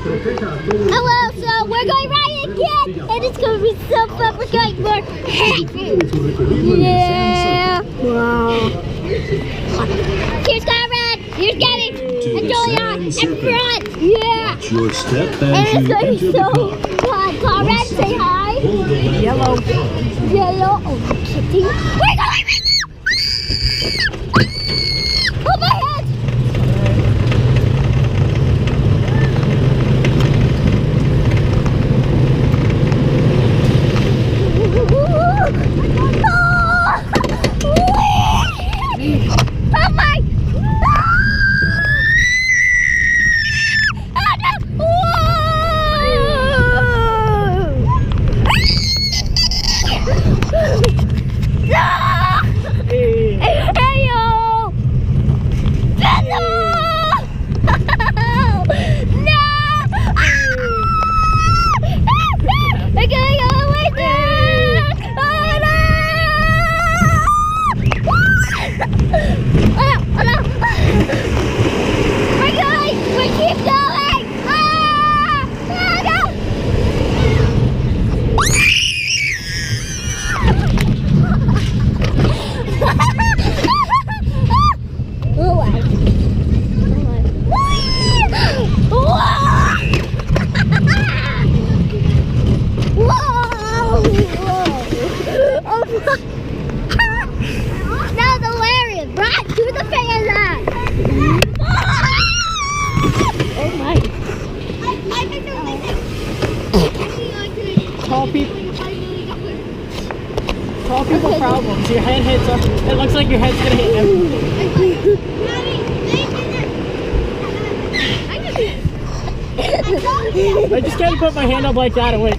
Hello, so we're going right again, and it's going to be so fun. We're going more happy. Yeah. Wow. Here's Conrad. Here's Gabby. And Julia. And Front. Yeah. Your step And as it's you going to be enter so the car. fun. Conrad, say hi. Yellow. Yellow. Oh, kitty. We're going right now. Oh, my head. Tall people problems. Your head hits up. It looks like your head's gonna hit everything. I just can't put my hand up like that and wait.